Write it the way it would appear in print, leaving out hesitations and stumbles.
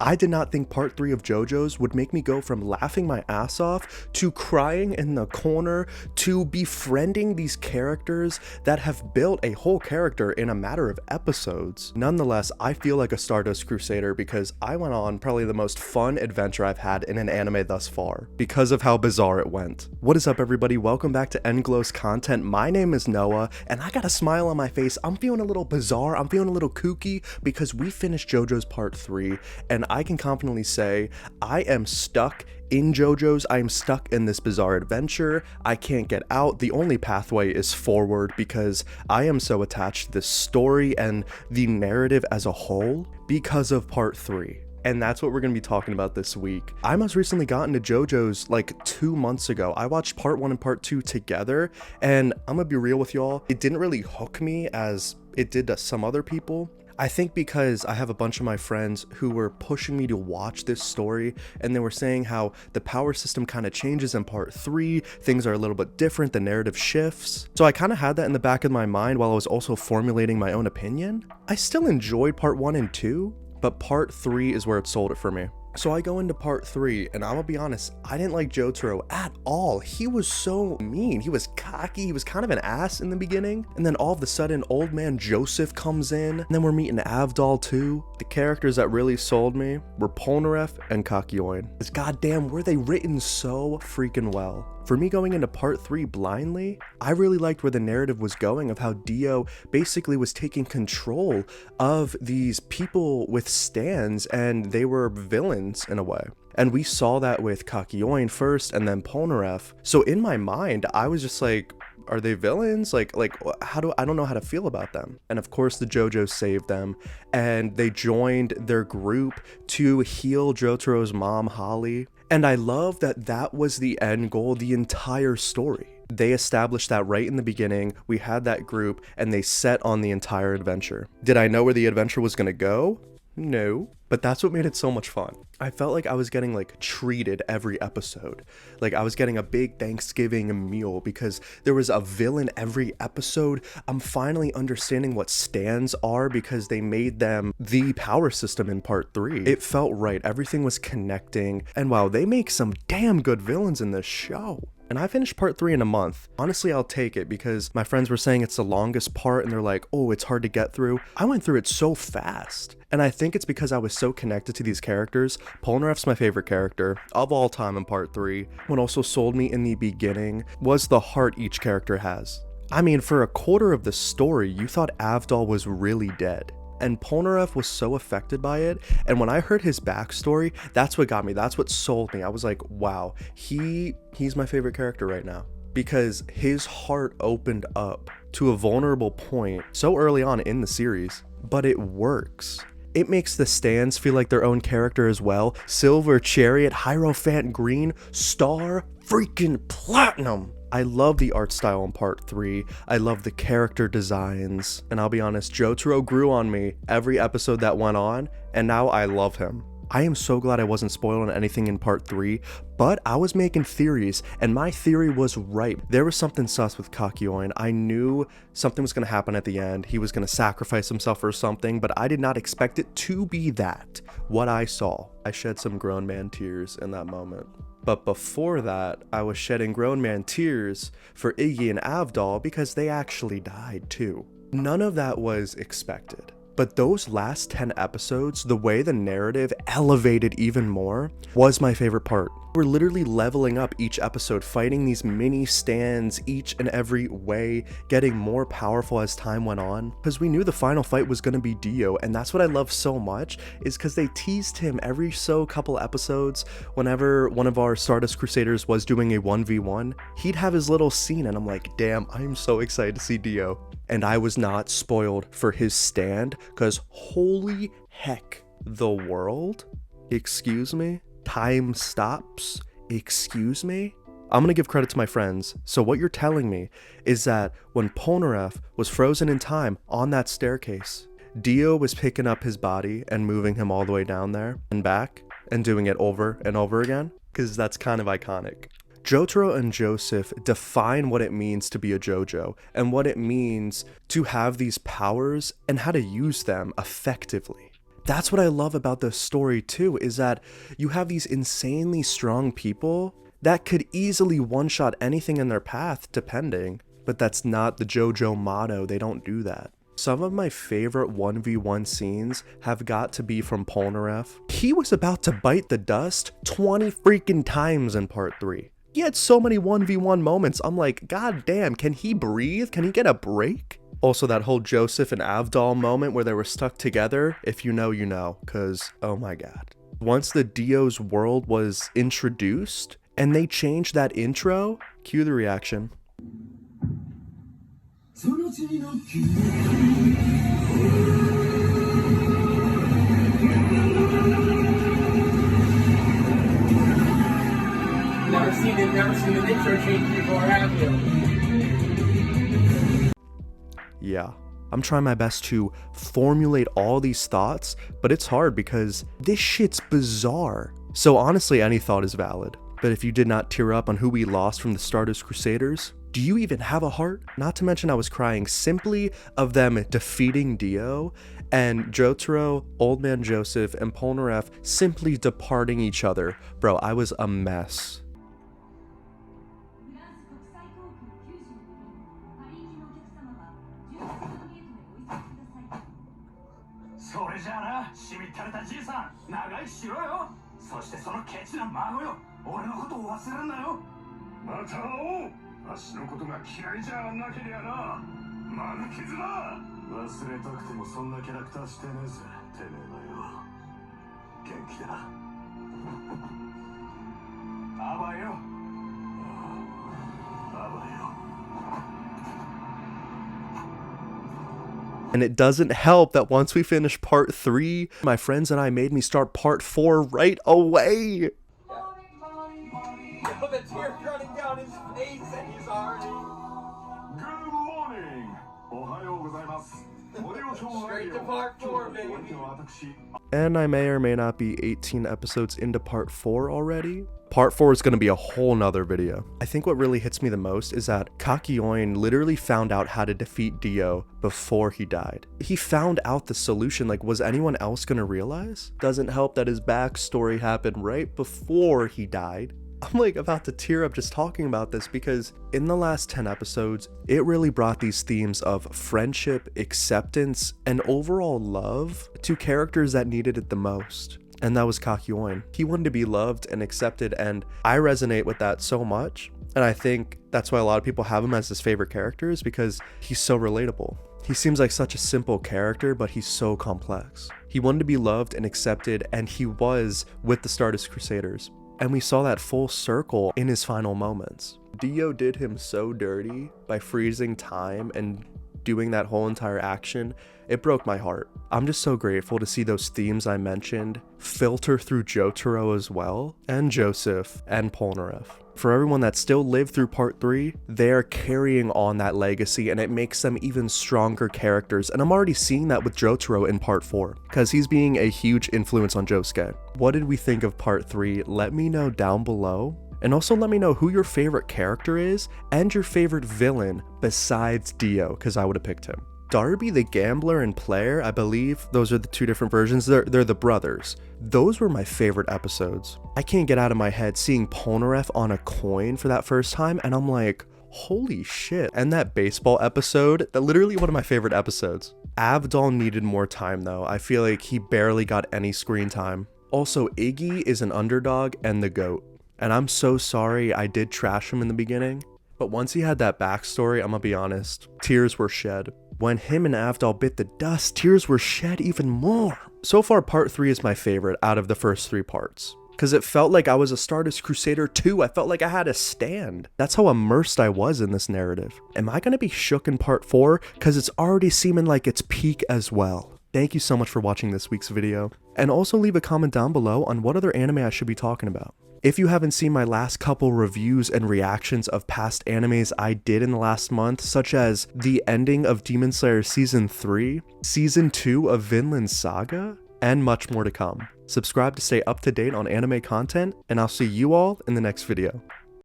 I did not think part 3 of JoJo's would make me go from laughing my ass off to crying in the corner to befriending these characters that have built a whole character in a matter of episodes. Nonetheless, I feel like a Stardust Crusader because I went on probably the most fun adventure I've had in an anime thus far because of how bizarre it went. What is up, everybody? Welcome back to Gloze Content. My name is Noah and I got a smile on my face. I'm feeling a little bizarre. I'm feeling a little kooky because we finished JoJo's part 3 and I can confidently say I am stuck in JoJo's. I am stuck in this bizarre adventure. I can't get out. The only pathway is forward because I am so attached to this story and the narrative as a whole because of part 3. And that's what we're going to be talking about this week. I most recently got into JoJo's like 2 months ago. I watched part 1 and part 2 together, and I'm gonna be real with y'all, it didn't really hook me as it did to some other people. I think because I have a bunch of my friends who were pushing me to watch this story, and they were saying how the power system kind of changes in part 3, things are a little bit different, the narrative shifts. So I kind of had that in the back of my mind while I was also formulating my own opinion. I still enjoyed part 1 and 2, but part 3 is where it sold it for me. So I go into part 3, and I'm gonna be honest, I didn't like Jotaro at all. He was so mean. He was cocky. He was kind of an ass in the beginning. And then all of a sudden, old man Joseph comes in. And then we're meeting Avdol too. The characters that really sold me were Polnareff and Kakyoin. Because goddamn, were they written so freaking well. For me going into part 3 blindly, I really liked where the narrative was going of how Dio basically was taking control of these people with stands and they were villains in a way. And we saw that with Kakyoin first and then Polnareff. So in my mind, I was just like, are they villains? Like I don't know how to feel about them. And of course the JoJo saved them and they joined their group to heal Jotaro's mom, Holly. And I love that that was the end goal, the entire story. They established that right in the beginning. We had that group and they set on the entire adventure. Did I know where the adventure was gonna go? No, but that's what made it so much fun. I felt like I was getting like treated every episode. Like I was getting a big Thanksgiving meal because there was a villain every episode. I'm finally understanding what stands are because they made them the power system in part 3. It felt right. Everything was connecting. And wow, they make some damn good villains in this show. And I finished part 3 in a month. Honestly, I'll take it because my friends were saying it's the longest part and they're like, oh, it's hard to get through. I went through it so fast. And I think it's because I was so connected to these characters. Polnareff's my favorite character of all time in part 3. What also sold me in the beginning was the heart each character has. I mean, for a quarter of the story, you thought Avdol was really dead. And Polnareff was so affected by it, and when I heard his backstory, that's what got me, that's what sold me. I was like, wow, he's my favorite character right now. Because his heart opened up to a vulnerable point so early on in the series, but it works. It makes the stands feel like their own character as well. Silver, Chariot, Hierophant, Green, Star, freaking Platinum. I love the art style in part 3. I love the character designs. And I'll be honest, Jotaro grew on me every episode that went on, and now I love him. I am so glad I wasn't spoiled on anything in part 3, but I was making theories, and my theory was right. There was something sus with Kakyoin. I knew something was going to happen at the end. He was going to sacrifice himself or something, but I did not expect it to be that. What I saw. I shed some grown man tears in that moment. But before that, I was shedding grown man tears for Iggy and Avdol because they actually died too. None of that was expected. But those last 10 episodes, the way the narrative elevated even more, was my favorite part. We're literally leveling up each episode, fighting these mini stands each and every way, getting more powerful as time went on. Because we knew the final fight was going to be Dio, and that's what I love so much, is because they teased him every so couple episodes. Whenever one of our Stardust Crusaders was doing a 1v1, he'd have his little scene, and I'm like, damn, I'm so excited to see Dio. And I was not spoiled for his stand, because holy heck, the world, excuse me, time stops, excuse me. I'm gonna give credit to my friends. So what you're telling me is that when Polnareff was frozen in time on that staircase, Dio was picking up his body and moving him all the way down there and back and doing it over and over again, because that's kind of iconic. Jotaro and Joseph define what it means to be a JoJo and what it means to have these powers and how to use them effectively. That's what I love about this story too, is that you have these insanely strong people that could easily one-shot anything in their path, depending. But that's not the JoJo motto, they don't do that. Some of my favorite 1v1 scenes have got to be from Polnareff. He was about to bite the dust 20 freaking times in part 3. He had so many 1v1 moments, I'm like, god damn, can he breathe? Can he get a break? Also, that whole Joseph and Avdol moment where they were stuck together, if you know, you know, cause oh my god. Once the Dio's world was introduced, and they changed that intro, cue the reaction. Never seen an intro change before, have you? Yeah, I'm trying my best to formulate all these thoughts, but it's hard because this shit's bizarre. So honestly, any thought is valid. But if you did not tear up on who we lost from the Stardust Crusaders, do you even have a heart? Not to mention I was crying simply of them defeating Dio, and Jotaro, Old Man Joseph, and Polnareff simply departing each other. Bro, I was a mess. And it doesn't help that once we finish part 3, my friends and I made me start part 4 right away. The tear running down his face and he's already... Good morning! Straight to part 4, baby! And I may or may not be 18 episodes into part 4 already. Part 4 is going to be a whole nother video. I think what really hits me the most is that Kakyoin literally found out how to defeat Dio before he died. He found out the solution, like was anyone else going to realize? Doesn't help that his backstory happened right before he died. I'm like about to tear up just talking about this because in the last 10 episodes, it really brought these themes of friendship, acceptance, and overall love to characters that needed it the most. And that was Kakyoin. He wanted to be loved and accepted, and I resonate with that so much. And I think that's why a lot of people have him as his favorite characters, because he's so relatable. He seems like such a simple character, but he's so complex. He wanted to be loved and accepted, and he was with the Stardust Crusaders. And we saw that full circle in his final moments. Dio did him so dirty by freezing time and doing that whole entire action. It broke my heart. I'm just so grateful to see those themes I mentioned filter through Jotaro as well, and Joseph, and Polnareff. For everyone that still lived through part 3, they're carrying on that legacy, and it makes them even stronger characters. And I'm already seeing that with Jotaro in part 4, because he's being a huge influence on Josuke. What did we think of part 3? Let me know down below. And also let me know who your favorite character is, and your favorite villain besides Dio, because I would have picked him. Darby the Gambler and Player, I believe those are the 2 different versions. They're the brothers. Those were my favorite episodes. I can't get out of my head seeing Polnareff on a coin for that first time, and I'm like, holy shit. And that baseball episode, that literally one of my favorite episodes. Avdol needed more time though. I feel like he barely got any screen time. Also, Iggy is an underdog and the GOAT. And I'm so sorry I did trash him in the beginning. But once he had that backstory, I'm gonna be honest, tears were shed. When him and Avdol bit the dust, tears were shed even more. So far, part 3 is my favorite out of the first 3 parts. Because it felt like I was a Stardust Crusader too. I felt like I had a stand. That's how immersed I was in this narrative. Am I gonna be shook in part 4? Because it's already seeming like it's peak as well. Thank you so much for watching this week's video. And also leave a comment down below on what other anime I should be talking about. If you haven't seen my last couple reviews and reactions of past animes I did in the last month, such as the ending of Demon Slayer Season 3, Season 2 of Vinland Saga, and much more to come. Subscribe to stay up to date on anime content, and I'll see you all in the next video.